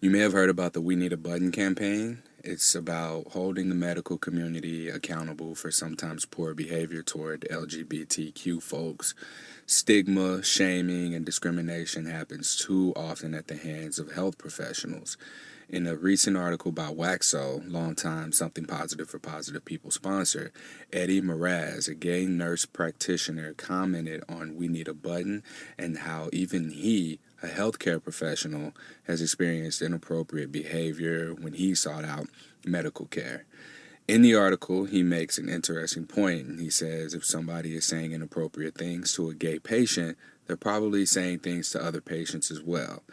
You may have heard about the We Need a Button campaign. It's about holding the medical community accountable for sometimes poor behavior toward LGBTQ folks. Stigma, shaming, and discrimination happens too often at the hands of health professionals. In a recent article by Waxo, longtime Something Positive for Positive People sponsor, Eddie Mraz, a gay nurse practitioner, commented on We Need a Button and how even he, a healthcare professional, has experienced inappropriate behavior when he sought out medical care. In the article, he makes an interesting point. He says if somebody is saying inappropriate things to a gay patient, they're probably saying things to other patients as well.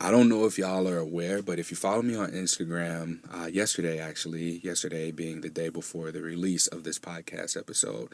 I don't know if y'all are aware, but if you follow me on Instagram, yesterday being the day before the release of this podcast episode,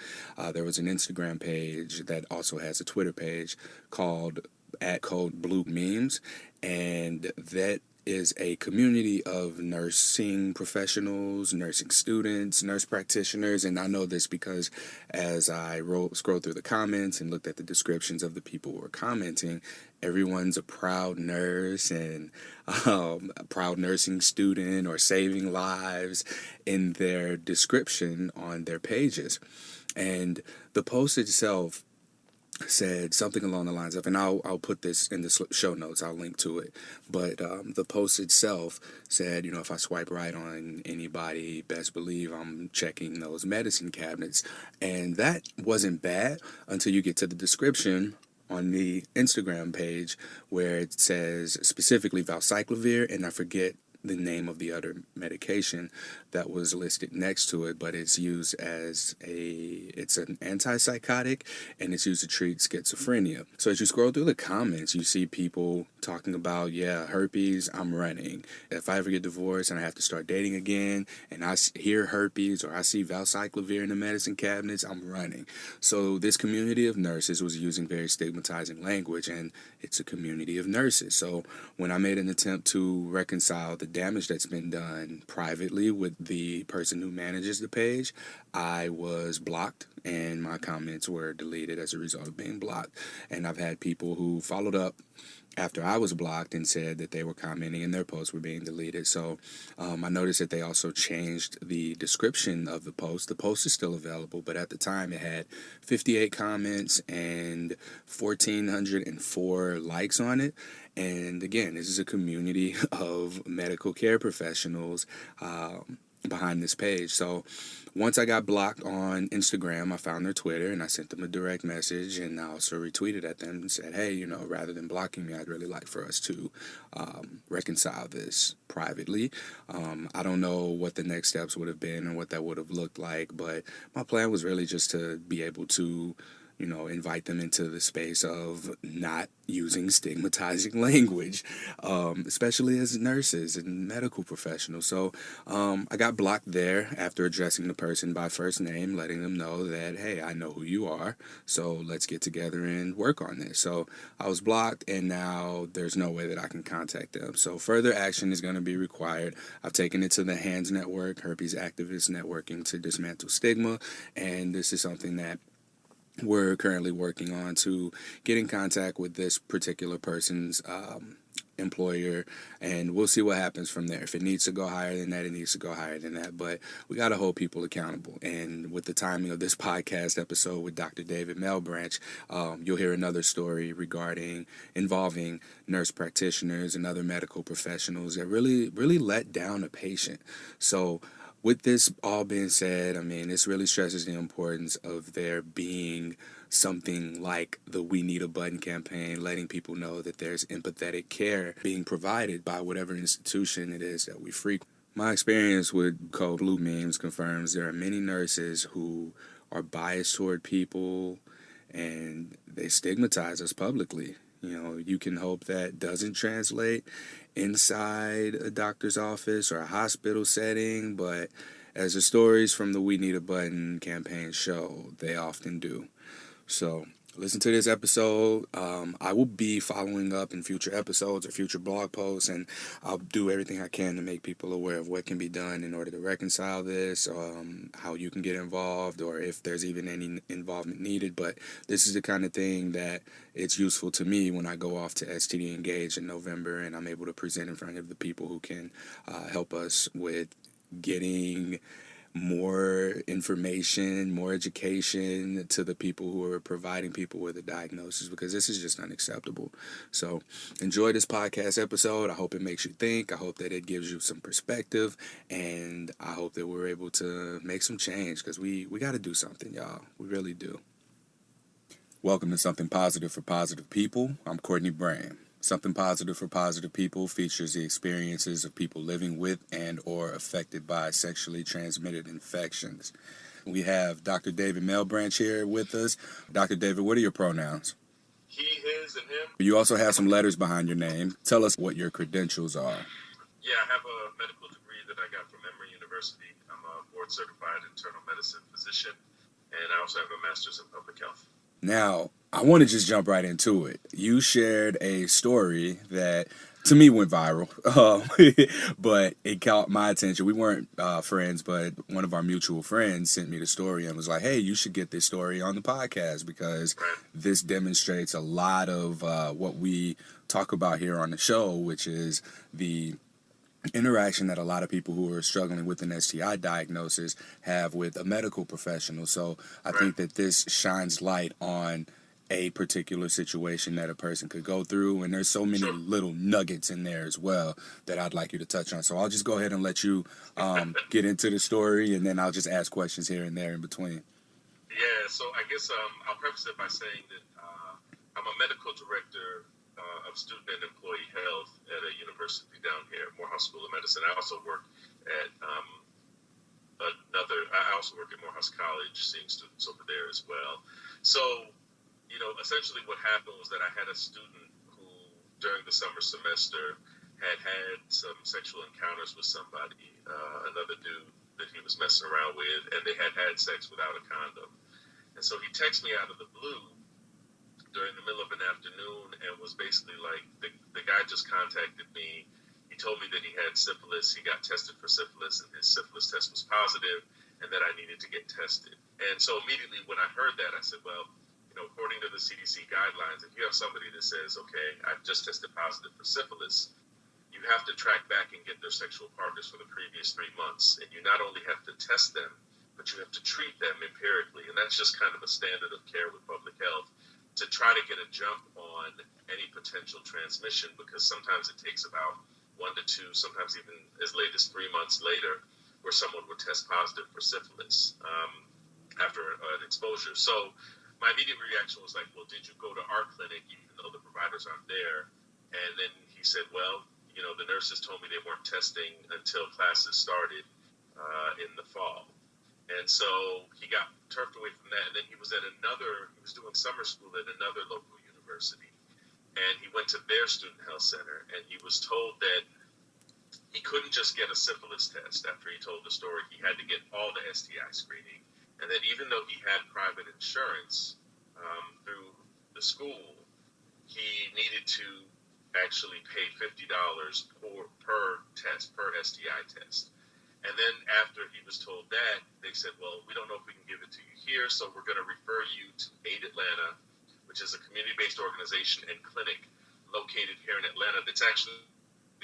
there was an Instagram page that also has a Twitter page called @CodeBlueMemes, and that is a community of nursing professionals, nursing students, nurse practitioners, and I know this because as I scrolled through the comments and looked at the descriptions of the people who were commenting, everyone's a proud nurse and a proud nursing student or saving lives in their description on their pages. And the post itself said something along the lines of, and I'll put this in the show notes, I'll link to it, but the post itself said, if I swipe right on anybody, best believe I'm checking those medicine cabinets. And that wasn't bad until you get to the description on the Instagram page where it says specifically valcyclovir, and I forget the name of the other medication that was listed next to it, but it's used as it's an antipsychotic and it's used to treat schizophrenia. So as you scroll through the comments, you see people talking about, herpes, I'm running. If I ever get divorced and I have to start dating again and I hear herpes or I see valcyclovir in the medicine cabinets, I'm running. So this community of nurses was using very stigmatizing language, and it's a community of nurses. So when I made an attempt to reconcile the damage that's been done privately with the person who manages the page, I was blocked and my comments were deleted as a result of being blocked. And I've had people who followed up after I was blocked and said that they were commenting and their posts were being deleted. So I noticed that they also changed the description of the post. The post is still available, but at the time it had 58 comments and 1,404 likes on it. And again, this is a community of medical care professionals behind this page. So once I got blocked on Instagram, I found their Twitter and I sent them a direct message, and I also retweeted at them and said, hey, rather than blocking me, I'd really like for us to reconcile this privately. I don't know what the next steps would have been and what that would have looked like, but my plan was really just to be able to invite them into the space of not using stigmatizing language, especially as nurses and medical professionals. So I got blocked there after addressing the person by first name, letting them know that, hey, I know who you are, so let's get together and work on this. So I was blocked, and now there's no way that I can contact them. So further action is going to be required. I've taken it to the HANDS Network, Herpes Activist Networking to Dismantle Stigma, and this is something that we're currently working on to get in contact with this particular person's employer, and we'll see what happens from there. If it needs to go higher than that, it needs to go higher than that, but we got to hold people accountable. And with the timing of this podcast episode with Dr. David Malebranche, you'll hear another story involving nurse practitioners and other medical professionals that really let down a patient. So with this all being said, this really stresses the importance of there being something like the We Need a Button campaign, letting people know that there's empathetic care being provided by whatever institution it is that we frequent. My experience with Code Blue Memes confirms there are many nurses who are biased toward people and they stigmatize us publicly. You can hope that doesn't translate inside a doctor's office or a hospital setting, but as the stories from the We Need a Button campaign show, they often do. So listen to this episode. I will be following up in future episodes or future blog posts, and I'll do everything I can to make people aware of what can be done in order to reconcile this, how you can get involved, or if there's even any involvement needed. But this is the kind of thing that it's useful to me when I go off to STD Engage in November, and I'm able to present in front of the people who can help us with getting more information, more education to the people who are providing people with a diagnosis, because this is just unacceptable. So enjoy this podcast episode. I hope it makes you think. I hope that it gives you some perspective, and I hope that we're able to make some change, because we got to do something, y'all. We really do. Welcome to Something Positive for Positive People. I'm Courtney Brand. Something Positive for Positive People features the experiences of people living with and or affected by sexually transmitted infections. We have Dr. David Malebranche here with us. Dr. David, what are your pronouns? He, his, and him. You also have some letters behind your name. Tell us what your credentials are. Yeah, I have a medical degree that I got from Emory University. I'm a board-certified internal medicine physician, and I also have a master's in public health. Now, I want to just jump right into it. You shared a story that, to me, went viral, but it caught my attention. We weren't friends, but one of our mutual friends sent me the story and was like, hey, you should get this story on the podcast, because this demonstrates a lot of what we talk about here on the show, which is the interaction that a lot of people who are struggling with an STI diagnosis have with a medical professional. So I think that this shines light on a particular situation that a person could go through, and there's so many little nuggets in there as well that I'd like you to touch on. So I'll just go ahead and let you get into the story, and then I'll just ask questions here and there in between. Yeah, so I guess I'll preface it by saying that I'm a medical director of student and employee health at a university down here, Morehouse School of Medicine. I also work at Morehouse College, seeing students over there as well. So, essentially what happened was that I had a student who, during the summer semester, had some sexual encounters with somebody, another dude that he was messing around with, and they had sex without a condom. And so he texted me out of the blue during the middle of an afternoon and was basically like, the guy just contacted me. He told me that he had syphilis. He got tested for syphilis, and his syphilis test was positive, and that I needed to get tested. And so immediately when I heard that, I said, well, according to the CDC guidelines, if you have somebody that says, okay, I've just tested positive for syphilis, you have to track back and get their sexual partners for the previous 3 months. And you not only have to test them, but you have to treat them empirically. And that's just kind of a standard of care with public health, to try to get a jump on any potential transmission, because sometimes it takes about 1 to 2, sometimes even as late as 3 months later, where someone would test positive for syphilis after an exposure. So my immediate reaction was like, well, did you go to our clinic even though the providers aren't there? And then he said, well, the nurses told me they weren't testing until classes started in the fall. And so he got turfed away from that. And then he was doing summer school at another local university. And he went to their student health center, and he was told that he couldn't just get a syphilis test after he told the story. He had to get all the STI screening. And that even though he had private insurance through the school, he needed to actually pay $50 per test, per STI test. And then after he was told that, they said, well, we don't know if we can give it to you here, so we're going to refer you to Aid Atlanta, which is a community-based organization and clinic located here in Atlanta that's actually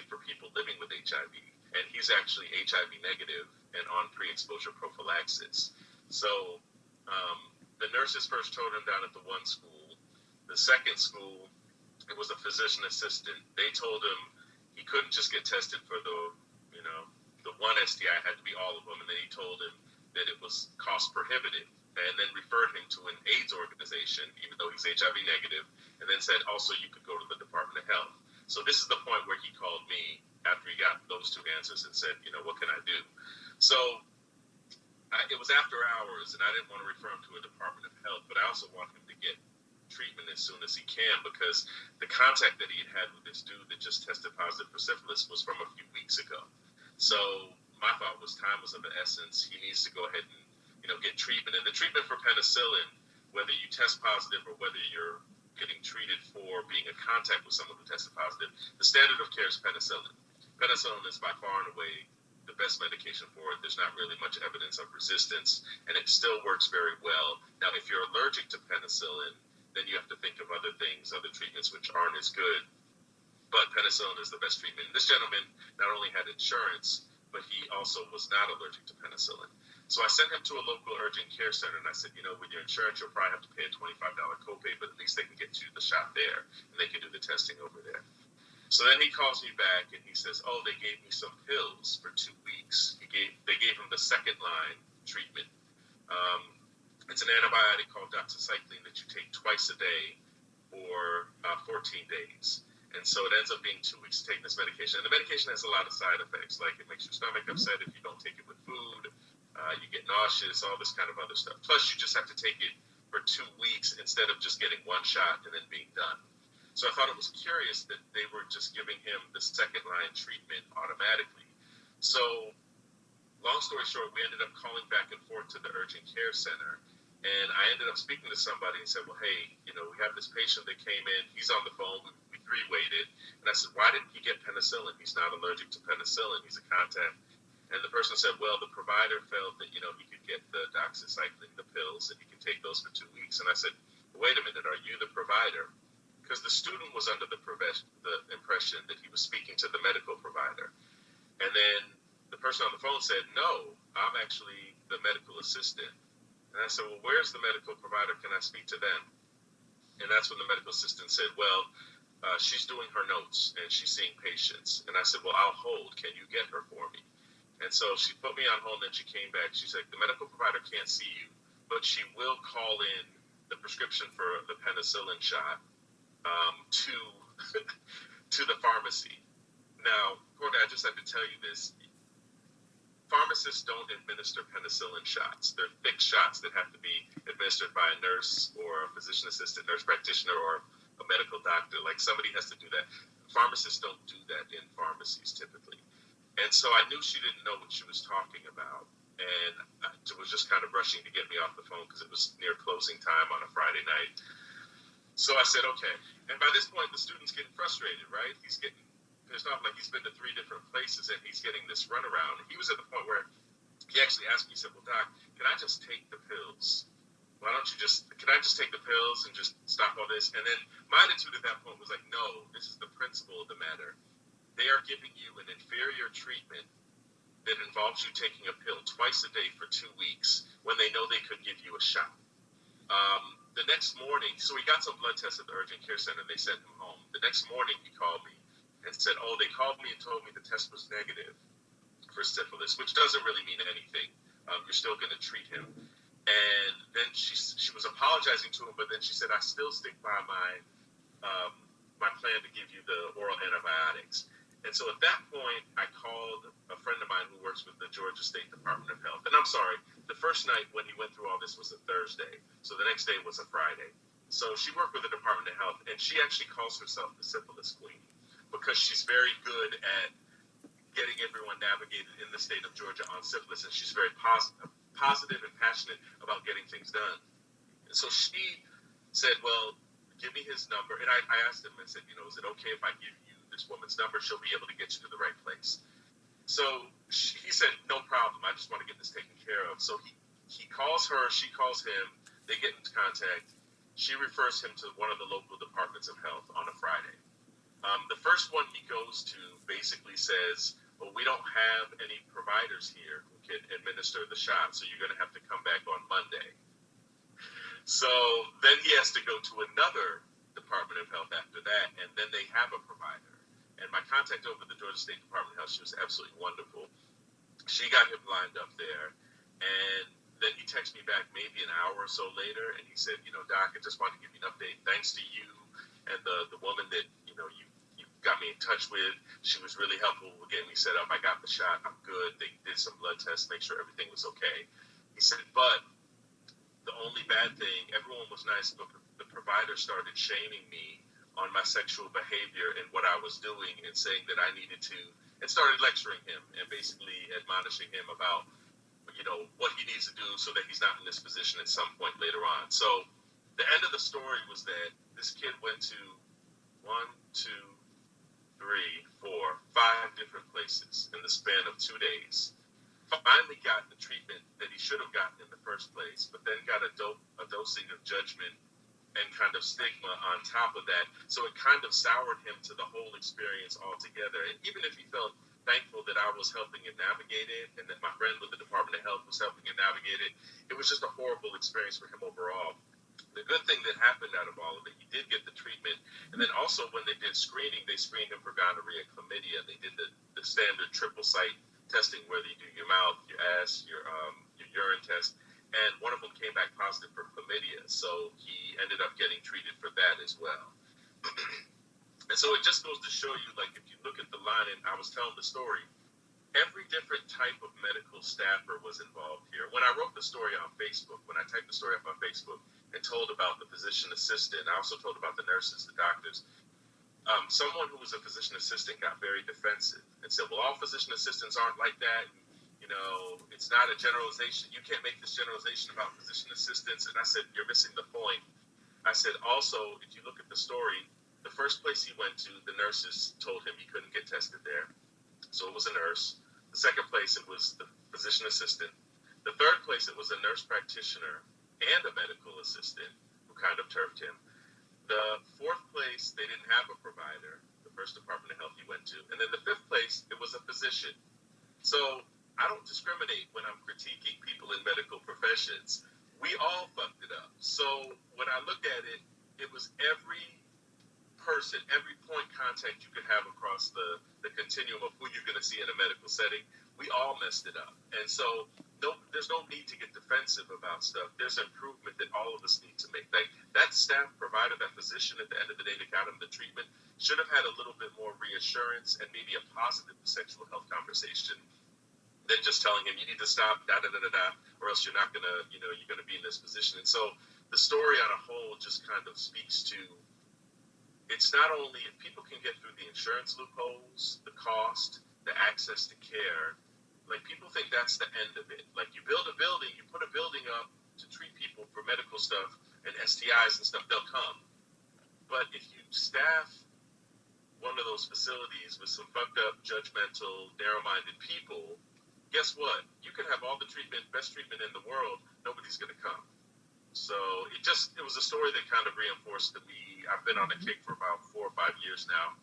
for people living with HIV. And he's actually HIV negative and on pre-exposure prophylaxis. So the nurses first told him down at the one school. The second school, it was a physician assistant. They told him he couldn't just get tested for the one STI, had to be all of them. And then he told him that it was cost prohibitive, and then referred him to an AIDS organization, even though he's HIV negative, and then said also you could go to the Department of Health. So this is the point where he called me after he got those two answers and said, what can I do? So it was after hours, and I didn't want to refer him to a Department of Health, but I also want him to get treatment as soon as he can, because the contact that he had with this dude that just tested positive for syphilis was from a few weeks ago. So my thought was time was of the essence. He needs to go ahead and get treatment. And the treatment for penicillin whether you test positive or whether you're getting treated for being in contact with someone who tested positive, the standard of care is penicillin. Penicillin is by far and away the best medication for it. There's not really much evidence of resistance, and it still works very well. Now, if you're allergic to penicillin, then you have to think of other things, other treatments which aren't as good. But penicillin is the best treatment. This gentleman not only had insurance, but he also was not allergic to penicillin. So I sent him to a local urgent care center, and I said, with your insurance, you'll probably have to pay a $25 copay, but at least they can get you the shot there, and they can do the testing over there. So then he calls me back, and he says, they gave me some pills for 2 weeks. They gave him the second-line treatment. It's an antibiotic called doxycycline that you take twice a day for 14 days. And so it ends up being 2 weeks to take this medication. And the medication has a lot of side effects, like it makes your stomach upset if you don't take it with food. You get nauseous, all this kind of other stuff. Plus, you just have to take it for 2 weeks instead of just getting one shot and then being done. So I thought it was curious that they were just giving him the second-line treatment automatically. So long story short, we ended up calling back and forth to the urgent care center. And I ended up speaking to somebody and said, well, hey, we have this patient that came in. He's on the phone. We three-waited. And I said, why didn't he get penicillin? He's not allergic to penicillin. He's a contact. And the person said, well, the provider felt that, he could get the doxycycline, the pills, and he can take those for 2 weeks. And I said, wait a minute, are you the provider? Because the student was under the impression that he was speaking to the medical provider. And then the person on the phone said, no, I'm actually the medical assistant. And I said, well, where's the medical provider? Can I speak to them? And that's when the medical assistant said, well, she's doing her notes and she's seeing patients. And I said, well, I'll hold. Can you get her for me? And so she put me on hold and she came back. She said, the medical provider can't see you, but she will call in the prescription for the penicillin shot to the pharmacy. Now, Courtney, I just have to tell you this. Pharmacists don't administer penicillin shots. They're thick shots that have to be administered by a nurse or a physician assistant, nurse practitioner, or a medical doctor. Like somebody has to do that. Pharmacists don't do that in pharmacies typically. And so I knew she didn't know what she was talking about. And I was just kind of rushing to get me off the phone because it was near closing time on a Friday night. So I said, okay. And by this point, the student's getting frustrated, right? He's getting pissed off, like he's been to 3 different places and he's getting this runaround. And he was at the point where he actually asked me, he said, well, Doc, can I just take the pills? Can I just take the pills and just stop all this? And then my attitude at that point was like, no, this is the principle of the matter. They are giving you an inferior treatment that involves you taking a pill twice a day for 2 weeks when they know they could give you a shot. The next morning, so he got some blood tests at the urgent care center. They sent him home. The next morning, he called me and said, they called me and told me the test was negative for syphilis, which doesn't really mean anything. You're still going to treat him. And then she was apologizing to him, but then she said, I still stick by my plan to give you the oral antibiotics. And so at that point, I called a friend of mine who works with the Georgia State Department of Health. And I'm sorry, the first night when he went through all this was a Thursday. So the next day was a Friday. So she worked with the Department of Health, and she actually calls herself the syphilis queen because she's very good at getting everyone navigated in the state of Georgia on syphilis, and she's very positive and passionate about getting things done. And so she said, well, give me his number. And I asked him, I said, is it okay if I give you this woman's number? She'll be able to get you to the right place. So he said, no problem. I just want to get this taken care of. So he calls her, she calls him, they get into contact. She refers him to one of the local departments of health on a Friday. The first one he goes to basically says, well, we don't have any providers here who can administer the shot, so you're going to have to come back on Monday. So then he has to go to another Department of Health after that, and then they have a provider. And my contact over the Georgia State Department of Health, she was absolutely wonderful. She got him lined up there, and then he texted me back maybe an hour or so later, and he said, Doc, I just wanted to give you an update. Thanks to you and the woman that, you got me in touch with. She was really helpful with getting me set up. I got the shot. I'm good. They did some blood tests, make sure everything was okay. He said, but the only bad thing, everyone was nice, but the provider started shaming me on my sexual behavior and what I was doing and saying that I needed to, and started lecturing him and basically admonishing him about, what he needs to do so that he's not in this position at some point later on. So The end of the story was that this kid went to one, two, three, four, five different places in the span of 2 days. Finally got the treatment that he should have gotten in the first place, but then got a dosing of judgment and kind of stigma on top of that. So it kind of soured him to the whole experience altogether. And even if he felt thankful that I was helping him navigate it and that my friend with the Department of Health was helping him navigate it, it was just a horrible experience for him overall. The good thing that happened out of all of it, he did get the treatment. And then also when they did screening, they screened him for gonorrhea, chlamydia. They did the standard triple site testing where you do your mouth, your ass, your urine test. And one of them came back positive for chlamydia. So he ended up getting treated for that as well. And so it just goes to show you, like, if you look at the line, and I was telling the story, every different type of medical staffer was involved here. When I wrote the story on Facebook, when I typed the story up on Facebook and told about the physician assistant, I also told about the nurses, the doctors. Someone who was a physician assistant got very defensive and said, well, all physician assistants aren't like that. You know, it's not a generalization. You can't make this generalization about physician assistants. And I said, you're missing the point. I said, also, if you look at the story, the first place he went to, the nurses told him he couldn't get tested there. So it was a nurse. The second place, it was the physician assistant. The third place, it was a nurse practitioner and a medical assistant who kind of turfed him. The fourth place, they didn't have a provider, the first Department of Health he went to. And then the fifth place, it was a physician. So I don't discriminate when I'm critiquing people in medical professions. We all fucked it up. So when I looked at it, it was every person, every point contact you could have across the continuum of who you're going to see in a medical setting. We all messed it up. And so there's no need to get defensive about stuff. There's improvement that all of us need to make. Like that staff provider, that physician at the end of the day that got him the treatment should have had a little bit more reassurance and maybe a positive sexual health conversation than just telling him you need to stop, or else you're not going to, you're going to be in this position. And so the story on a whole just kind of speaks to, it's not only if people can get through the insurance loopholes, the cost, the access to care, like people think that's the end of it. Like you build a building, you put a building up to treat people for medical stuff and STIs and stuff, they'll come. But if you staff one of those facilities with some fucked up, judgmental, narrow-minded people, guess what? You can have all the treatment, best treatment in the world, nobody's going to come. So it was a story that kind of reinforced that I've been on a kick for about 4 or 5 years now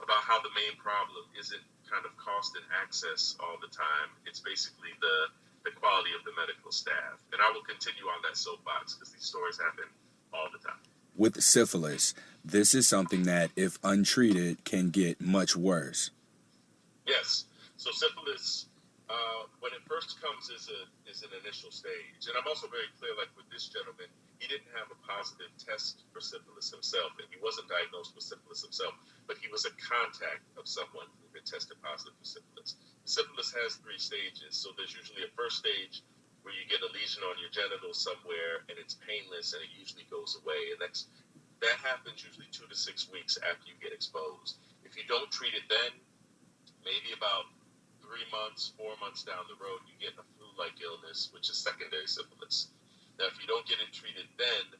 about how the main problem isn't kind of cost and access all the time. It's basically the quality of the medical staff. And I will continue on that soapbox because these stories happen all the time. With syphilis, this is something that, if untreated, can get much worse. Yes. So syphilis, when it first comes, is an initial stage. And I'm also very clear, like with this gentleman, he didn't have a positive test for syphilis himself, and he wasn't diagnosed with syphilis himself, but he was a contact of someone who had tested positive for syphilis. Syphilis has 3 stages, so there's usually a first stage where you get a lesion on your genitals somewhere, and it's painless, and it usually goes away, and that happens usually 2 to 6 weeks after you get exposed. If you don't treat it then, maybe about 3 months, 4 months down the road, you get a flu-like illness, which is secondary syphilis. Now, if you don't get it treated then,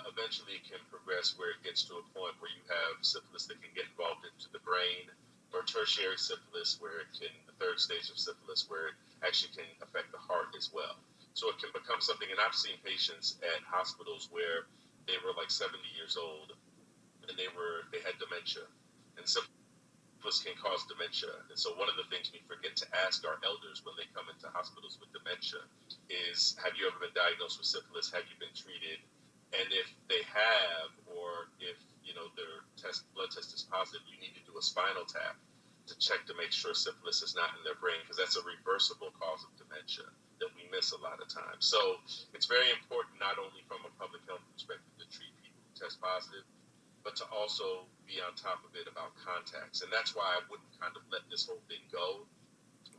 eventually it can progress where it gets to a point where you have syphilis that can get involved into the brain, or tertiary syphilis, where the third stage of syphilis, where it actually can affect the heart as well. So it can become something, and I've seen patients at hospitals where they were like 70 years old, and they had dementia. And syphilis can cause dementia. And so one of the things we forget to ask our elders when they come into hospitals with dementia is, have you ever been diagnosed with syphilis? Have you been treated? And if they have, or if their blood test is positive, you need to do a spinal tap to check to make sure syphilis is not in their brain, because that's a reversible cause of dementia that we miss a lot of times. So it's very important, not only from a public health perspective, to treat people who test positive, but to also be on top of it about contacts. And that's why I wouldn't kind of let this whole thing go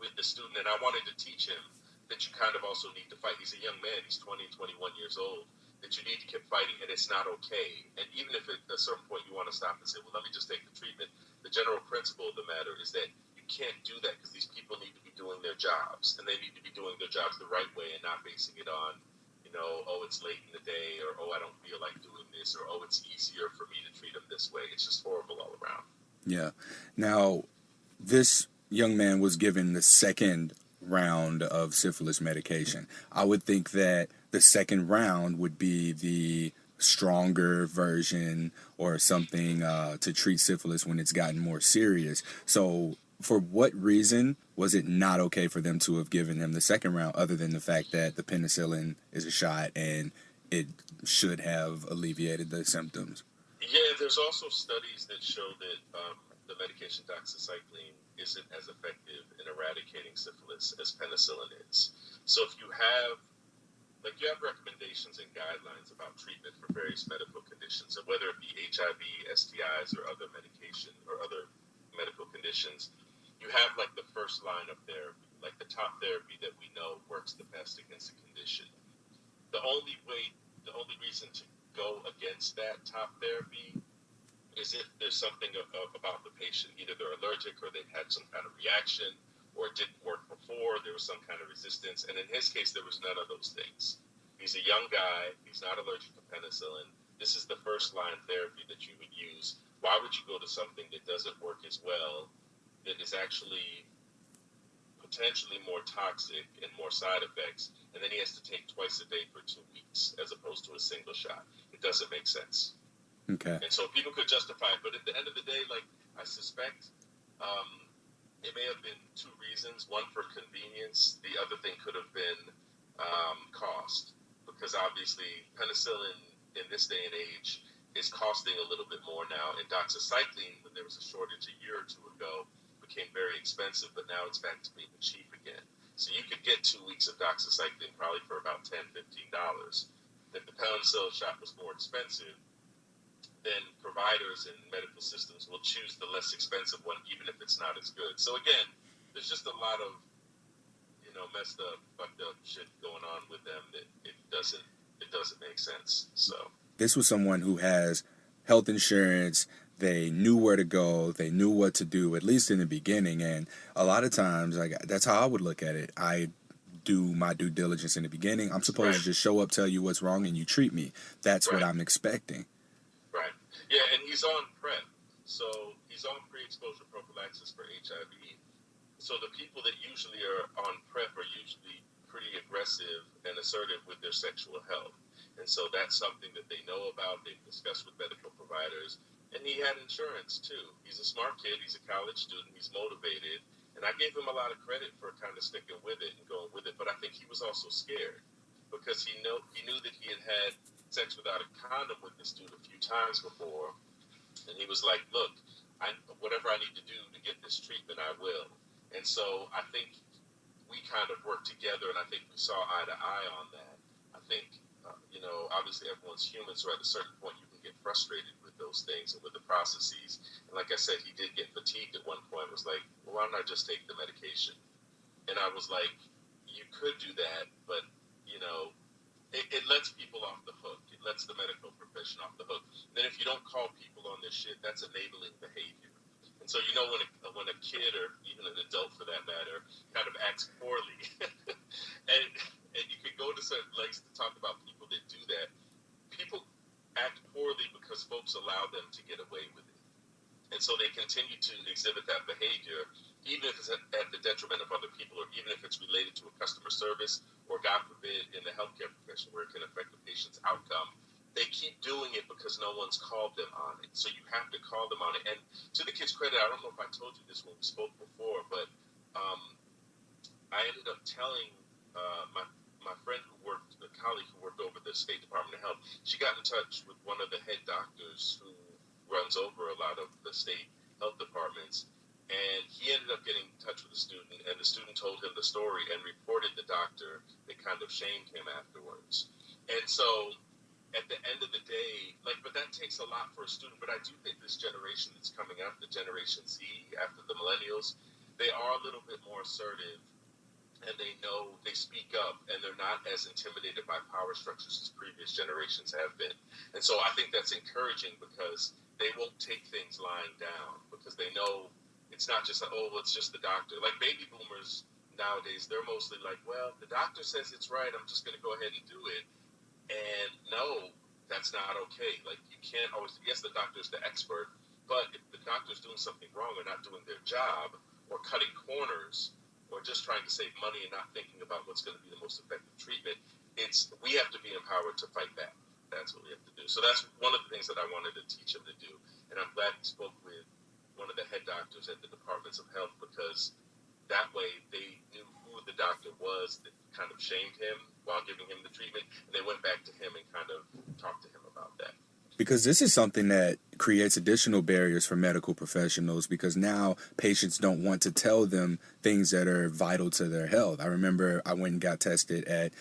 with the student. And I wanted to teach him that you kind of also need to fight. He's a young man, he's 20, 21 years old, that you need to keep fighting, and it's not okay. And even if at a certain point you want to stop and say, well, let me just take the treatment, the general principle of the matter is that you can't do that, because these people need to be doing their jobs, and they need to be doing their jobs the right way and not basing it on, oh, it's late in the day, or oh, I don't feel like doing this, or oh, it's easier for me to treat them this way. It's just horrible all around. Yeah. Now, this young man was given the second round of syphilis medication. I would think that the second round would be the stronger version or something to treat syphilis when it's gotten more serious. So, for what reason was it not okay for them to have given him the second round, other than the fact that the penicillin is a shot and it should have alleviated the symptoms? Yeah, there's also studies that show that the medication doxycycline isn't as effective in eradicating syphilis as penicillin is. So if you have recommendations and guidelines about treatment for various medical conditions, and whether it be HIV, STIs, or other medication or other medical conditions, you have like the first line of therapy, like the top therapy that we know works the best against a condition. The only reason to go against that top therapy is if there's something about the patient, either they're allergic or they've had some kind of reaction, or it didn't work before, there was some kind of resistance. And in his case, there was none of those things. He's a young guy. He's not allergic to penicillin. This is the first line therapy that you would use. Why would you go to something that doesn't work as well, that is actually potentially more toxic and more side effects, and then he has to take twice a day for 2 weeks as opposed to a single shot? It doesn't make sense. Okay. And so people could justify it, but at the end of the day, like, I suspect it may have been two reasons. One for convenience. The other thing could have been cost, because obviously penicillin in this day and age is costing a little bit more now. And doxycycline, when there was a shortage a year or two ago, became very expensive, but now it's back to being cheap again. So you could get 2 weeks of doxycycline probably for about $10, $15. If the penicillin shot was more expensive, then providers and medical systems will choose the less expensive one, even if it's not as good. So again, there's just a lot of, messed up, fucked up shit going on with them that it doesn't make sense. So This was someone who has health insurance. They knew where to go. They knew what to do, at least in the beginning. And a lot of times, like, that's how I would look at it. I do my due diligence in the beginning. I'm supposed to just show up, tell you what's wrong, and you treat me. That's what I'm expecting. Right. Yeah, and he's on PrEP. So he's on pre-exposure prophylaxis for HIV. So the people that usually are on PrEP are usually pretty aggressive and assertive with their sexual health. And so that's something that they know about. They've discussed with medical providers. And he had insurance, too. He's a smart kid. He's a college student. He's motivated. And I gave him a lot of credit for kind of sticking with it and going with it. But I think he was also scared, because he knew that he had sex without a condom with this dude a few times before. And he was like, look, whatever I need to do to get this treatment, I will. And so I think we kind of worked together, and I think we saw eye to eye on that. I think, obviously everyone's human, so at a certain point you can get frustrated with those things and with the processes. And like I said, he did get fatigued at one point. It was like, well, why don't I just take the medication? And I was like, you could do that, but, it lets people off the hook. It lets the medical profession off the hook. And then if you don't call people on this shit, that's enabling behavior. And so, when a kid, or even an adult for that matter, kind of acts poorly, and you can go to certain lengths to talk about people that do that, people act poorly because folks allow them to get away with it. And so they continue to exhibit that behavior, even if it's at the detriment of other people, or even if it's related to a customer service, or God forbid, in the healthcare profession where it can affect the patient's outcome. They keep doing it because no one's called them on it. So you have to call them on it. And to the kid's credit, I don't know if I told you this when we spoke before, but I ended up telling my friend a colleague who worked over the State Department of Health, she got in touch with one of the head doctors who runs over a lot of the state health departments. And he ended up getting in touch with the student, and the student told him the story and reported the doctor. They kind of shamed him afterwards. And so at the end of the day, but that takes a lot for a student. But I do think this generation that's coming up, the Generation Z after the millennials, they are a little bit more assertive, and they speak up, and they're not as intimidated by power structures as previous generations have been. And so I think that's encouraging, because they won't take things lying down, because they know it's not just it's just the doctor. Like baby boomers nowadays, they're mostly like, well, the doctor says it's right, I'm just going to go ahead and do it. And no, that's not okay. Like, you can't always, yes, the doctor is the expert, but if the doctor is doing something wrong or not doing their job or cutting corners or just trying to save money and not thinking about what's going to be the most effective treatment, we have to be empowered to fight back. That's what we have to do. So that's one of the things that I wanted to teach him to do. And I'm glad he spoke with one of the head doctors at the departments of health, because that way they knew who the doctor was that kind of shamed him while giving him the treatment, and they went back to him and kind of talked to him about that. Because this is something that creates additional barriers for medical professionals, because now patients don't want to tell them things that are vital to their health. I remember I went and got tested at,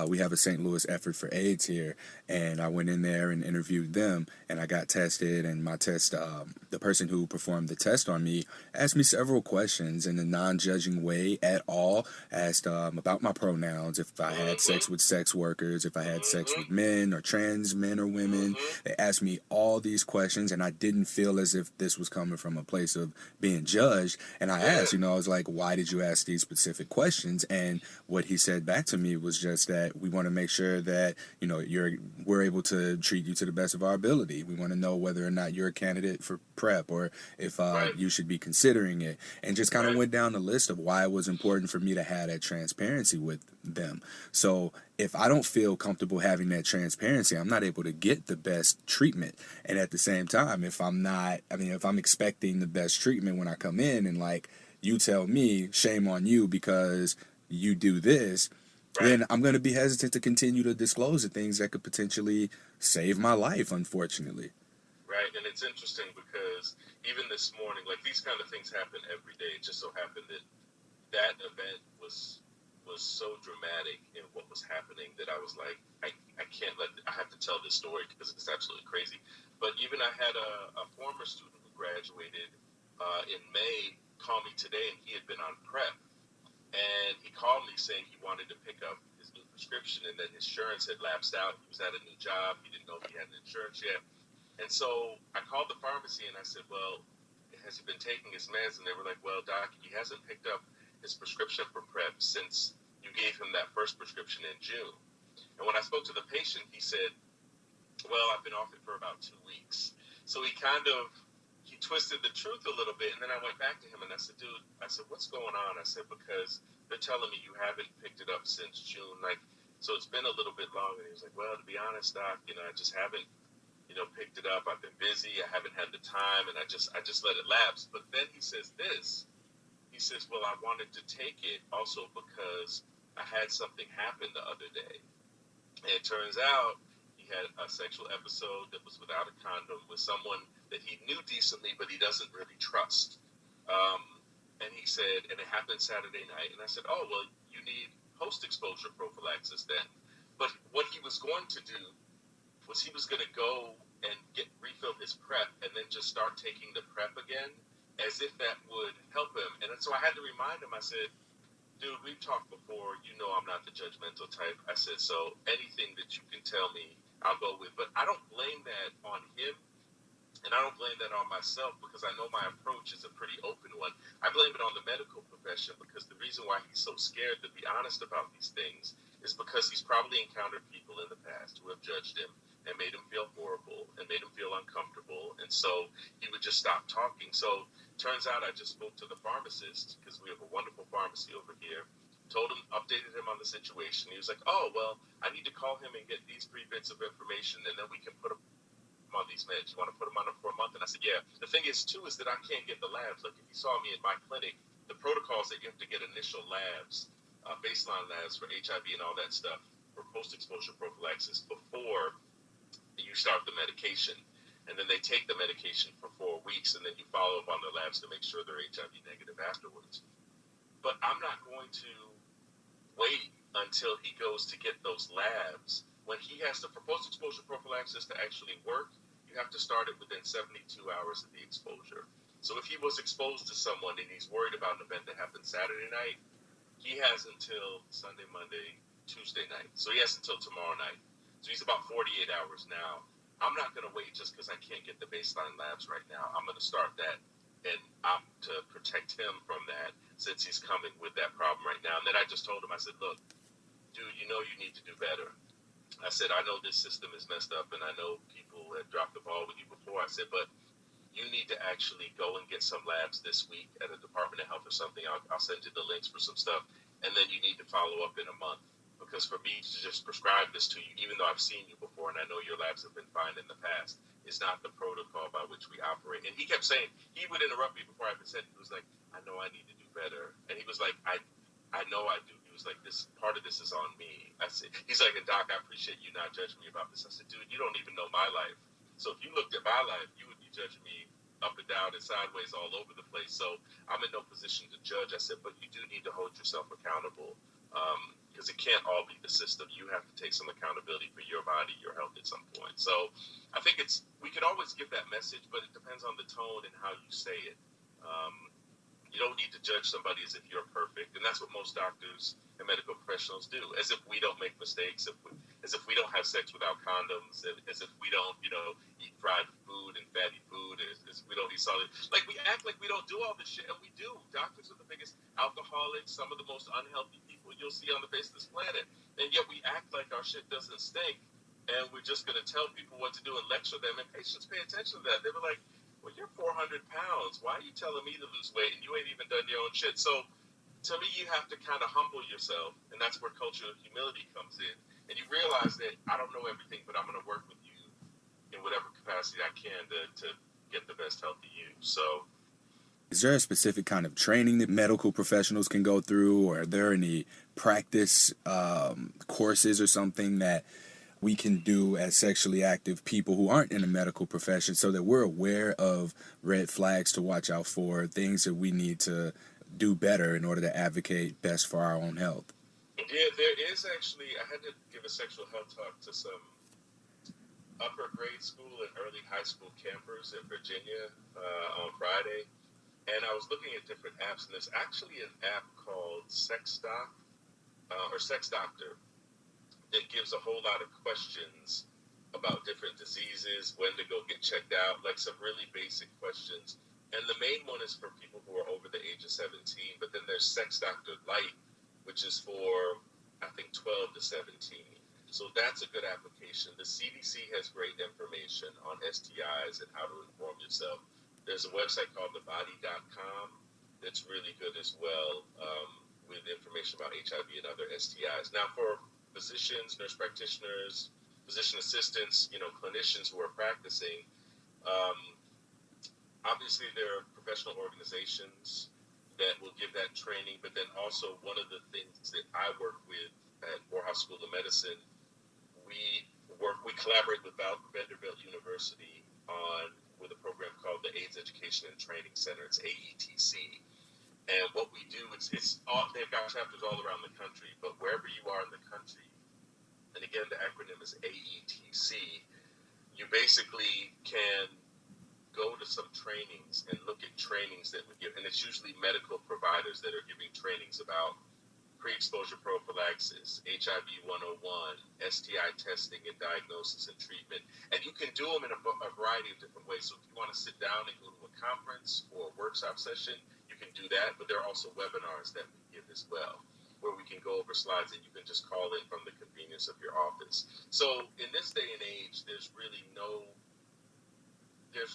we have a St. Louis effort for AIDS here, and I went in there and interviewed them, and I got tested, and my test, the person who performed the test on me asked me several questions in a non-judging way at all, asked about my pronouns, if I had sex with sex workers, if I had sex with men or trans men or women. They asked me all these questions, and I didn't feel as if this was coming from a place of being judged. And I asked, I was like, why did you ask these specific questions? And what he said back to me was just that we want to make sure that, we're able to treat you to the best of our ability. We want to know whether or not you're a candidate for PrEP, or if you should be considering it. And just kind of went down the list of why it was important for me to have that transparency with them. So if I don't feel comfortable having that transparency, I'm not able to get the best treatment. And at the same time, if I'm expecting the best treatment when I come in, and like, you tell me, shame on you because you do this, then I'm going to be hesitant to continue to disclose the things that could potentially save my life, unfortunately. Right, and it's interesting because even this morning, like, these kind of things happen every day. It just so happened that that event was so dramatic in what was happening that I was like, I can't I have to tell this story because it's absolutely crazy. But even I had a former student who graduated in May call me today, and he had been on PrEP. And he called me saying he wanted to pick up his new prescription and that his insurance had lapsed out. He was at a new job. He didn't know if he had an insurance yet. And so I called the pharmacy and I said, well, has he been taking his meds? And they were like, well, doc, he hasn't picked up his prescription for PrEP since you gave him that first prescription in June. And when I spoke to the patient, he said, well, I've been off it for about 2 weeks. So he twisted the truth a little bit. And then I went back to him and I said, dude, what's going on? I said, because they're telling me you haven't picked it up since June. Like, so it's been a little bit longer. And he was like, well, to be honest, doc, I just haven't, picked it up. I've been busy. I haven't had the time. And I just let it lapse. But then he says this. He says, well, I wanted to take it also because I had something happen the other day. And it turns out he had a sexual episode that was without a condom with someone that he knew decently, but he doesn't really trust. And he said, and it happened Saturday night. And I said, oh, well, you need post-exposure prophylaxis then. But what he was going to do was he was going to go and refill his PrEP and then just start taking the PrEP again, as if that would help him. And so I had to remind him, I said, dude, we've talked before. I'm not the judgmental type. I said, so anything that you can tell me, I'll go with. But I don't blame that on him, and I don't blame that on myself, because I know my approach is a pretty open one. I blame it on the medical profession, because the reason why he's so scared to be honest about these things is because he's probably encountered people in the past who have judged him and made him feel horrible and made him feel uncomfortable. And so he would just stop talking. So turns out I just spoke to the pharmacist, because we have a wonderful pharmacy over here, told him, updated him on the situation. He was like, oh, well, I need to call him and get these 3 bits of information, and then we can put him on these meds. You want to put him on them for a month? And I said, yeah. The thing is, too, is that I can't get the labs. Like, if you saw me in my clinic, the protocols that you have to get initial labs, baseline labs for HIV and all that stuff, for post-exposure prophylaxis before you start the medication. And then they take the medication for 4 weeks, and then you follow up on the labs to make sure they're HIV negative afterwards. But I'm not going to wait until he goes to get those labs. When he has to, for post-exposure prophylaxis to actually work, you have to start it within 72 hours of the exposure. So if he was exposed to someone and he's worried about an event that happened Saturday night, he has until Sunday, Monday, Tuesday night. So he has until tomorrow night. So he's about 48 hours now. I'm not going to wait just because I can't get the baseline labs right now. I'm going to start that and opt to protect him from that, since he's coming with that problem right now. And then I just told him, I said, look, dude, you need to do better. I said, I know this system is messed up, and I know people have dropped the ball with you before. I said, but you need to actually go and get some labs this week at a Department of Health or something. I'll send you the links for some stuff. And then you need to follow up in a month. Because for me to just prescribe this to you, even though I've seen you before and I know your labs have been fine in the past, is not the protocol by which we operate. And he kept saying, he would interrupt me before I even said, he was like, I know I need to do better. And he was like, I know I do. He was like, this part of this is on me. I said, he's like, and Doc, I appreciate you not judging me about this. I said, dude, you don't even know my life. So if you looked at my life, you would be judging me up and down and sideways all over the place. So I'm in no position to judge. I said, but you do need to hold yourself accountable, because it can't all be the system. You have to take some accountability for your body, your health at some point. So I think we can always give that message, but it depends on the tone and how you say it. You don't need to judge somebody as if you're perfect, and that's what most doctors and medical professionals do, as if we don't make mistakes, as if we don't have sex without condoms, as if we don't, eat fried food and fatty food, as if we don't eat solid. Like, we act like we don't do all this shit, and we do. Doctors are the biggest alcoholics, some of the most unhealthy people you'll see on the face of this planet, and yet we act like our shit doesn't stink, and we're just going to tell people what to do and lecture them, and patients pay attention to that. They were like, well, you're 400 pounds. Why are you telling me to lose weight and you ain't even done your own shit? So to me, you have to kind of humble yourself, and that's where culture of humility comes in. And you realize that I don't know everything, but I'm going to work with you in whatever capacity I can to get the best health of you. So Is there a specific kind of training that medical professionals can go through, or are there any practice courses or something that we can do as sexually active people who aren't in the medical profession, so that we're aware of red flags to watch out for, things that we need to do better in order to advocate best for our own health? yeah, there is actually, I had to give a sexual health talk to some upper grade school and early high school campers in Virginia on Friday. And I was looking at different apps, and there's actually an app called Sex Doc or Sex Doctor that gives a whole lot of questions about different diseases, when to go get checked out, like some really basic questions. And the main one is for people who are over the age of 17, but then there's Sex Doctor Lite, which is for, I think, 12 to 17. So that's a good application. The CDC has great information on STIs and how to inform yourself. There's a website called thebody.com that's really good as well, with information about HIV and other STIs. Now, for physicians, nurse practitioners, physician assistants, clinicians who are practicing, obviously there are professional organizations that will give that training, but then also one of the things that I work with at Morehouse School of Medicine, we collaborate with Vanderbilt University with a program called the AIDS Education and Training Center. It's AETC. And what we do, they've got chapters all around the country, but wherever you are in the country, and again, the acronym is AETC, you basically can go to some trainings and look at trainings that we give, and it's usually medical providers that are giving trainings about pre-exposure prophylaxis, HIV 101, STI testing and diagnosis and treatment. And you can do them in a variety of different ways. So if you want to sit down and go to a conference or a workshop session, you can do that. But there are also webinars that we give as well, where we can go over slides and you can just call in from the convenience of your office. So in this day and age, there's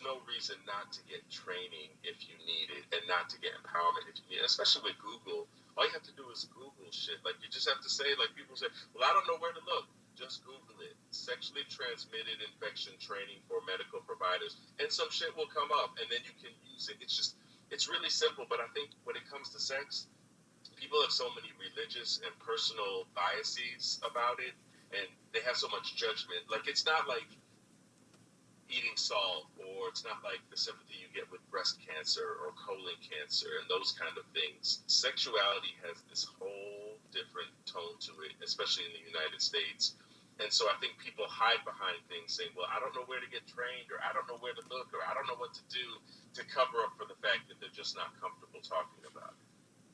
no reason not to get training if you need it, and not to get empowerment if you need it, especially with Google. All you have to do is Google shit. Like, you just have to say, like people say, well, I don't know where to look. Just Google it. Sexually transmitted infection training for medical providers, and some shit will come up, and then you can use it. It's really simple, but I think when it comes to sex, people have so many religious and personal biases about it, and they have so much judgment. Like, it's not like eating salt, or it's not like the sympathy you get with breast cancer or colon cancer and those kind of things. Sexuality has this whole different tone to it, especially in the United States. And so I think people hide behind things saying, well, I don't know where to get trained, or I don't know where to look, or I don't know what to do, to cover up for the fact that they're just not comfortable talking about it.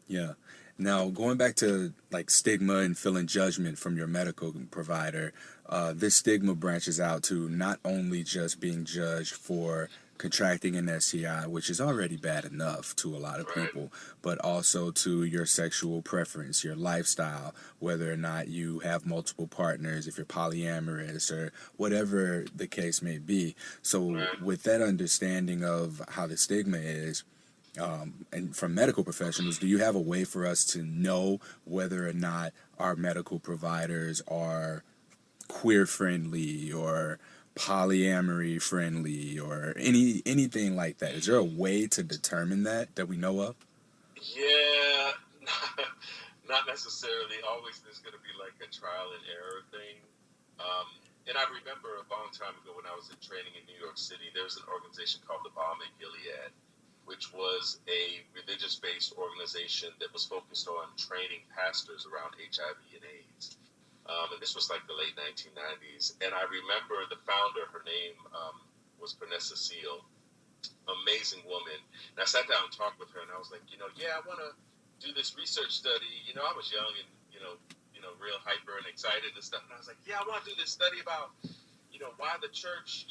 Yeah. Now, going back to like stigma and feeling judgment from your medical provider, this stigma branches out to not only just being judged for contracting an STI, which is already bad enough to a lot of Right. people, but also to your sexual preference, your lifestyle, whether or not you have multiple partners, if you're polyamorous, or whatever the case may be. So, Right. with that understanding of how the stigma is, and from medical professionals, do you have a way for us to know whether or not our medical providers are queer friendly or polyamory friendly or anything like that? Is there a way to determine that we know of? Yeah, not necessarily. Always there's going to be like a trial and error thing. Um, and I remember a long time ago when I was in training in New York City, there was an organization called the Balm in Gilead, which was a religious based organization that was focused on training pastors around HIV and AIDS. And this was like the late 1990s. And I remember the founder, her name was Vanessa Seal, amazing woman. And I sat down and talked with her, and I was like, yeah, I want to do this research study. I was young and real hyper and excited and stuff. And I was like, yeah, I want to do this study about why the church,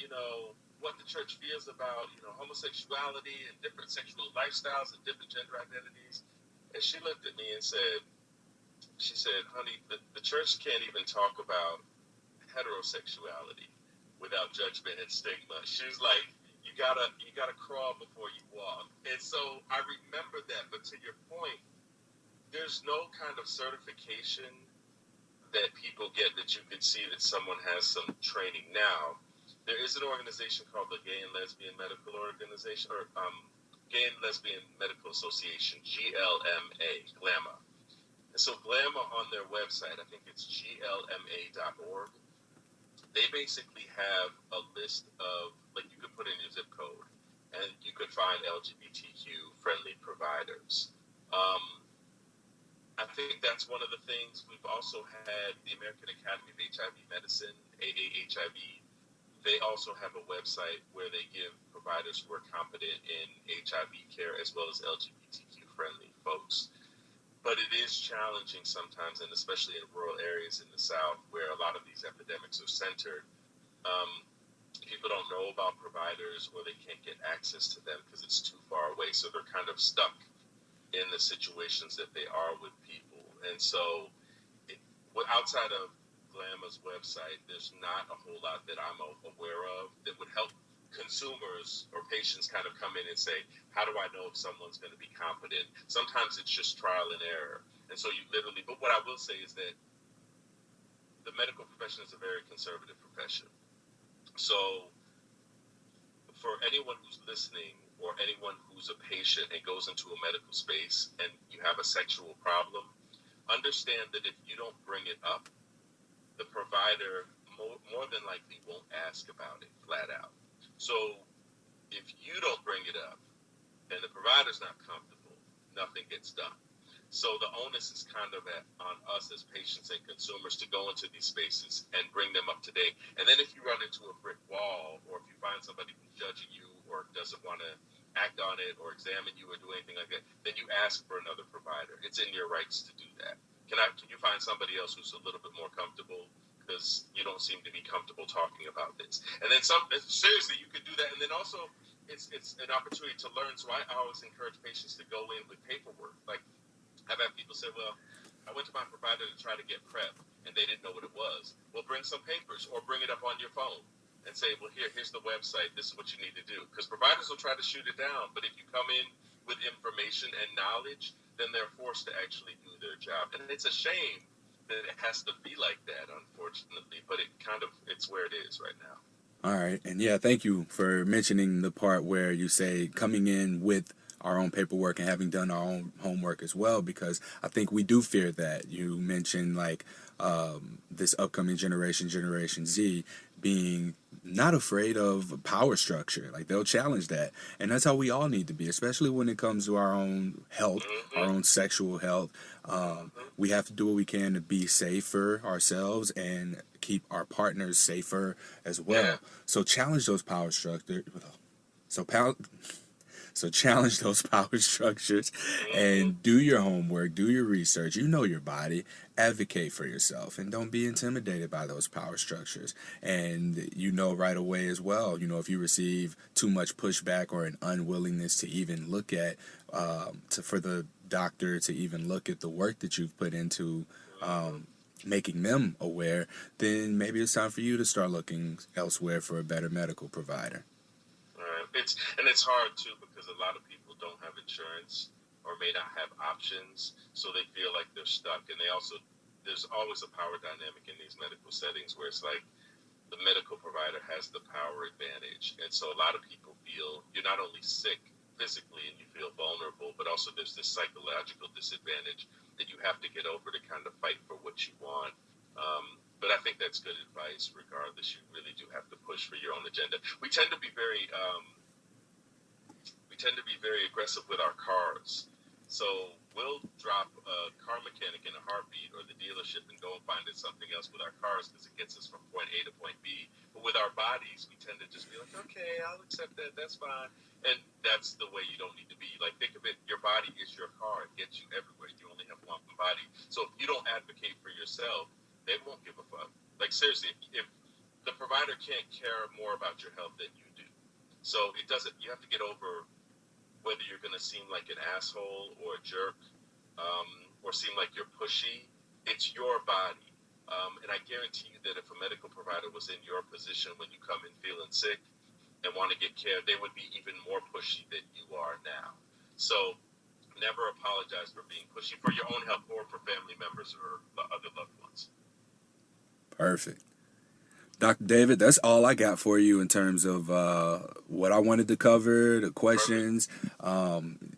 what the church feels about homosexuality and different sexual lifestyles and different gender identities. And she looked at me and she said, honey, the church can't even talk about heterosexuality without judgment and stigma. She was like, you gotta crawl before you walk. And so I remember that. But to your point, there's no kind of certification that people get that you can see that someone has some training. Now, there is an organization called the Gay and Lesbian Medical Organization, or Gay and Lesbian Medical Association, GLMA, GLAMA. And so GLAMA on their website, I think it's glma.org, they basically have a list of, like, you could put in your zip code and you could find LGBTQ friendly providers. Um, I think that's one of the things. We've also had the American Academy of HIV Medicine, AAHIV. They also have a website where they give providers who are competent in HIV care as well as LGBTQ friendly folks. But it is challenging sometimes, and especially in rural areas in the South where a lot of these epidemics are centered. Um, People don't know about providers, or they can't get access to them because it's too far away. So they're kind of stuck in the situations that they are with people. And so, outside of GLAMA's website, there's not a whole lot that I'm aware of that would help consumers or patients kind of come in and say, how do I know if someone's going to be competent? Sometimes it's just trial and error. And so you literally, but what I will say is that the medical profession is a very conservative profession. So for anyone who's listening or anyone who's a patient and goes into a medical space and you have a sexual problem, understand that if you don't bring it up, the provider more than likely won't ask about it flat out. So if you don't bring it up and the provider's not comfortable, nothing gets done. So the onus is kind of on us as patients and consumers to go into these spaces and bring them up to date. And then if you run into a brick wall, or if you find somebody who's judging you or doesn't want to act on it or examine you or do anything like that, then you ask for another provider. It's in your rights to do that. Can you find somebody else who's a little bit more comfortable, because you don't seem to be comfortable talking about this? And then seriously, you could do that. And then also, it's an opportunity to learn. So I always encourage patients to go in with paperwork. Like, I've had people say, well, I went to my provider to try to get PrEP, and they didn't know what it was. Well, bring some papers or bring it up on your phone and say, well, here's the website. This is what you need to do. Because providers will try to shoot it down. But if you come in with information and knowledge, then they're forced to actually do their job. And it's a shame that it has to be like that, unfortunately. But it's where it is right now. All right. And yeah, thank you for mentioning the part where you say coming in with our own paperwork and having done our own homework as well, because I think we do fear that. You mentioned like this upcoming Generation Z, being not afraid of power structure. Like they'll challenge that. And that's how we all need to be, especially when it comes to our own health, our Mm-hmm. own sexual health. Mm-hmm. We have to do what we can to be safer ourselves and keep our partners safer as Yeah. well. So challenge those power structures. So So challenge those power structures Mm-hmm. and do your homework, do your research. You know your body, advocate for yourself, and don't be intimidated by those power structures. And you know right away as well, if you receive too much pushback or an unwillingness to even look at, for the doctor to even look at the work that you've put into Mm-hmm. making them aware, then maybe it's time for you to start looking elsewhere for a better medical provider. It's hard too because a lot of people don't have insurance or may not have options, so they feel like they're stuck. And there's always a power dynamic in these medical settings where it's like the medical provider has the power advantage, and so a lot of people feel you're not only sick physically and you feel vulnerable, but also there's this psychological disadvantage that you have to get over to kind of fight for what you want. But I think that's good advice. Regardless, you really do have to push for your own agenda. We tend to be very aggressive with our cars. So we'll drop a car mechanic in a heartbeat or the dealership and go and find it something else with our cars because it gets us from point A to point B. But with our bodies, we tend to just be like, okay, I'll accept that. That's fine. And that's the way you don't need to be. Like, think of it. Your body is your car. It gets you everywhere. You only have one body. So if you don't advocate for yourself, they won't give a fuck. Like, seriously, if the provider can't care more about your health than you do. So it doesn't, you have to get over whether you're going to seem like an asshole or a jerk, or seem like you're pushy. It's your body. And I guarantee you that if a medical provider was in your position when you come in feeling sick and want to get care, they would be even more pushy than you are now. So never apologize for being pushy for your own health or for family members or other loved ones. Perfect. Dr. David, that's all I got for you in terms of what I wanted to cover, the Perfect. questions.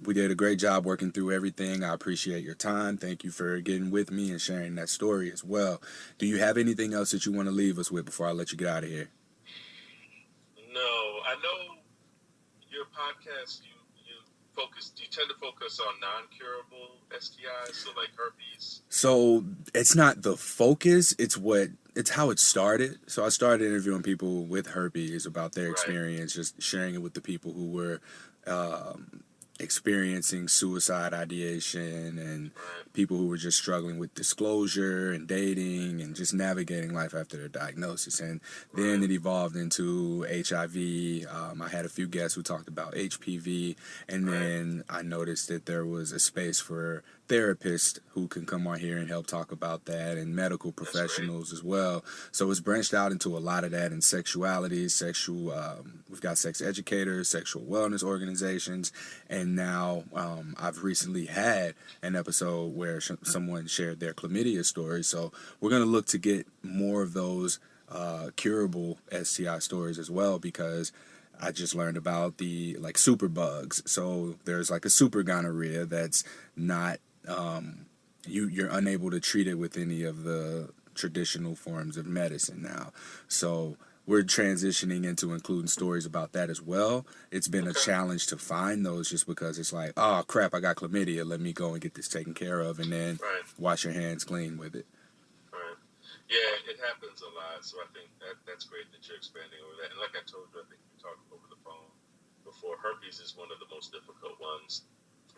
We did a great job working through everything. I appreciate your time. Thank you for getting with me and sharing that story as well. Do you have anything else that you want to leave us with before I let you get out of here? No, I know your podcast, you tend to focus on non-curable STIs, so like herpes. So it's not the focus, it's how it started. So I started interviewing people with herpes about their Right, experience, just sharing it with the people who were experiencing suicide ideation and right. people who were just struggling with disclosure and dating and just navigating life after their diagnosis. And then Right. it evolved into HIV. I had a few guests who talked about HPV, and Right. then I noticed that there was a space for therapists who can come on here and help talk about that, and medical That's great. professionals as well. So it's branched out into a lot of that, and sexualities, we've got sex educators, sexual wellness organizations, and now I've recently had an episode where someone shared their chlamydia story. So we're going to look to get more of those curable STI stories as well, because I just learned about the like super bugs. So there's like a super gonorrhea that's not you're unable to treat it with any of the traditional forms of medicine now. So we're transitioning into including stories about that as well. It's been a Okay. challenge to find those just because it's like, oh crap, I got chlamydia. Let me go and get this taken care of, and then Right. wash your hands clean with it. Right. Yeah, it happens a lot. So I think that's great that you're expanding over that. And like I told you, I think we talked over the phone before. Herpes is one of the most difficult ones,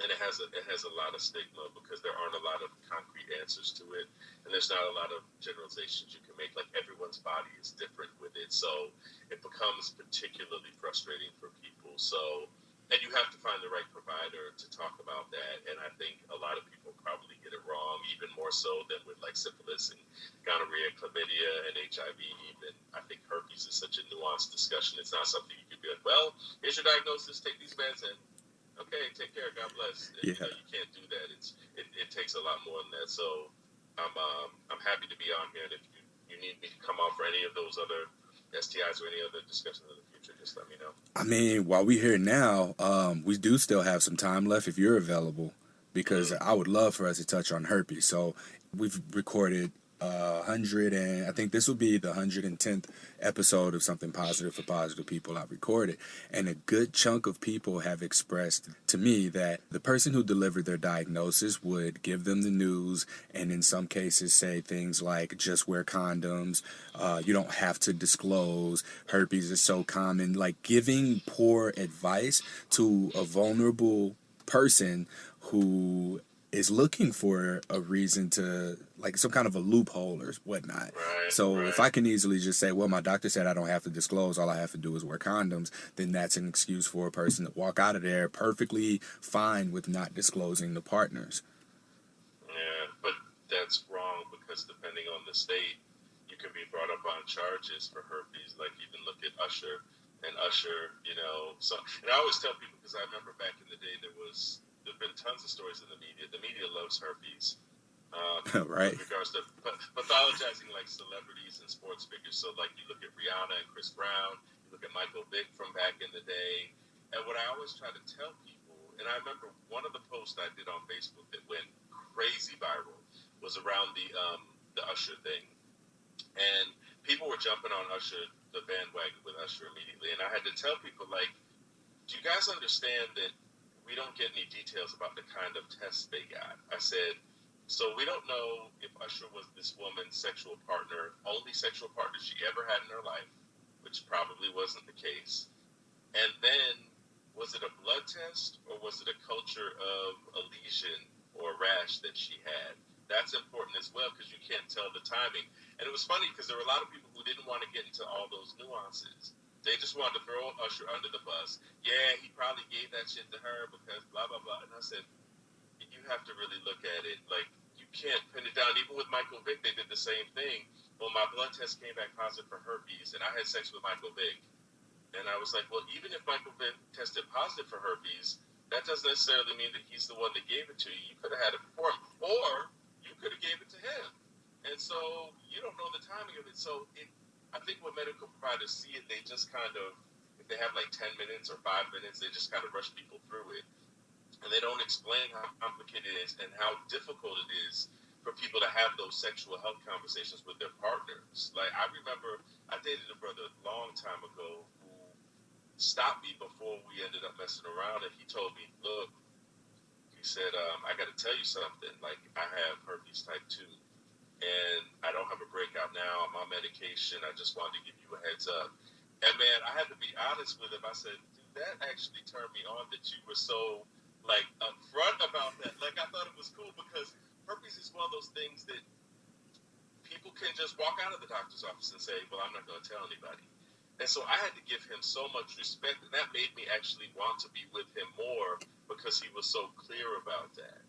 and it has a lot of stigma because there aren't a lot of concrete answers to it, and there's not a lot of generalizations you can make. Like, everyone's body is different with it, so it becomes particularly frustrating for people. So, and you have to find the right provider to talk about that. And I think a lot of people probably get it wrong, even more so than with like syphilis and gonorrhea, chlamydia, and HIV. Even I think herpes is such a nuanced discussion. It's not something you could be like, well, here's your diagnosis, take these meds, and okay, take care, God bless. Yeah. You can't do that. It takes a lot more than that. So I'm happy to be on here, and if you need me to come on for any of those other STIs or any other discussions in the future, just let me know. I mean, while we're here now, we do still have some time left if you're available, because Mm-hmm. I would love for us to touch on herpes. So we've recorded 100, and I think this will be the 110th episode of Something Positive for Positive People I've recorded. And a good chunk of people have expressed to me that the person who delivered their diagnosis would give them the news, and in some cases say things like, just wear condoms, you don't have to disclose, herpes is so common, like giving poor advice to a vulnerable person who is looking for a reason to, like, some kind of a loophole or whatnot. Right, So if right. I can easily just say, well, my doctor said I don't have to disclose, all I have to do is wear condoms, then that's an excuse for a person to walk out of there perfectly fine with not disclosing the partners. Yeah, but that's wrong because depending on the state, you can be brought up on charges for herpes. Like even look at Usher and Usher, you know. So, and I always tell people because I remember back in the day there've been tons of stories in the media. The media loves herpes. Right? With regards to pathologizing like celebrities and sports figures. So like you look at Rihanna and Chris Brown, you look at Michael Vick from back in the day. And what I always try to tell people, and I remember one of the posts I did on Facebook that went crazy viral was around the Usher thing. And people were jumping on Usher, the bandwagon with Usher immediately. And I had to tell people, like, do you guys understand that we don't get any details about the kind of tests they got? I said, so we don't know if Usher was this woman's sexual partner, only sexual partner she ever had in her life, which probably wasn't the case. And then, was it a blood test or was it a culture of a lesion or a rash that she had? That's important as well because you can't tell the timing. And it was funny because there were a lot of people who didn't want to get into all those nuances. They just wanted to throw Usher under the bus. Yeah, he probably gave that shit to her because blah, blah, blah. And I said, you have to really look at it. Like, you can't pin it down. Even with Michael Vick, they did the same thing. Well, my blood test came back positive for herpes, and I had sex with Michael Vick. And I was like, well, even if Michael Vick tested positive for herpes, that doesn't necessarily mean that he's the one that gave it to you. You could have had it before him, or you could have gave it to him. And so you don't know the timing of it. So I think when medical providers see it, they just kind of, if they have like 10 minutes or 5 minutes, they just kind of rush people through it. And they don't explain how complicated it is and how difficult it is for people to have those sexual health conversations with their partners. Like, I remember I dated a brother a long time ago who stopped me before we ended up messing around, and he told me, look, he said, I got to tell you something. Like, I have herpes type 2, and I don't have a breakout now. I'm on medication. I just wanted to give you a heads up. And, man, I had to be honest with him. I said, dude, that actually turned me on that you were so, like, upfront about that. Like, I thought it was cool because herpes is one of those things that people can just walk out of the doctor's office and say, well, I'm not going to tell anybody. And so I had to give him so much respect, and that made me actually want to be with him more because he was so clear about that.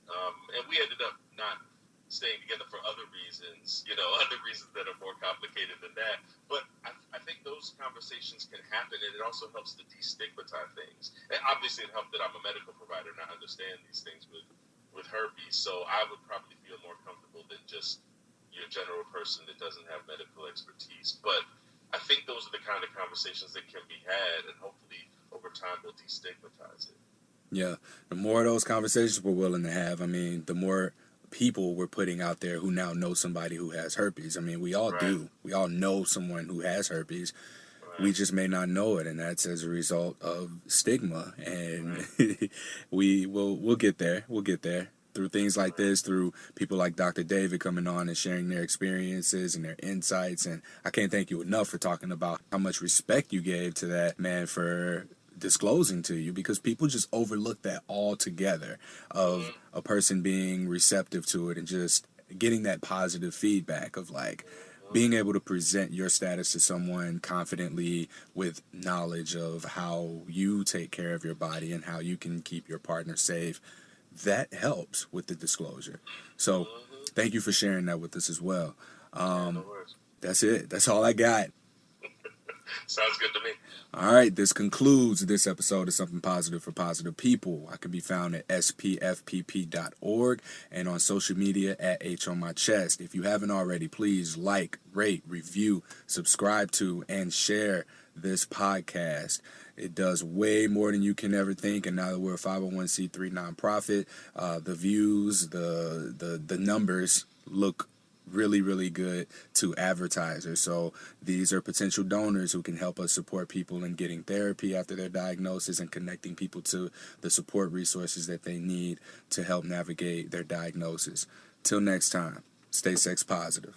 And we ended up not staying together for other reasons, you know, other reasons that are more complicated than that. But I think those conversations can happen, and it also helps to destigmatize things. And obviously it helped that I'm a medical provider and I understand these things with herpes. So I would probably feel more comfortable than just your general person that doesn't have medical expertise. But I think those are the kind of conversations that can be had, and hopefully over time we'll destigmatize it. Yeah. The more of those conversations we're willing to have, I mean, the more people we're putting out there who now know somebody who has herpes. I mean, we all Right. do. We all know someone who has herpes. Right. We just may not know it, and that's as a result of stigma. And Right. we'll get there. We'll get there through things like this, through people like Dr. David coming on and sharing their experiences and their insights. And I can't thank you enough for talking about how much respect you gave to that man for disclosing to you, because people just overlook that altogether of a person being receptive to it and just getting that positive feedback of like being able to present your status to someone confidently with knowledge of how you take care of your body and how you can keep your partner safe. That helps with the disclosure. So thank you for sharing that with us as well. No worries. That's it. That's all I got. Sounds good to me. All right, this concludes this episode of Something Positive for Positive People. I can be found at spfpp.org and on social media at H on my chest. If you haven't already, please like, rate, review, subscribe to, and share this podcast. It does way more than you can ever think, and now that we're a 501c3 nonprofit, the views, the numbers look really, really good to advertisers. So these are potential donors who can help us support people in getting therapy after their diagnosis and connecting people to the support resources that they need to help navigate their diagnosis. Till next time, stay sex positive.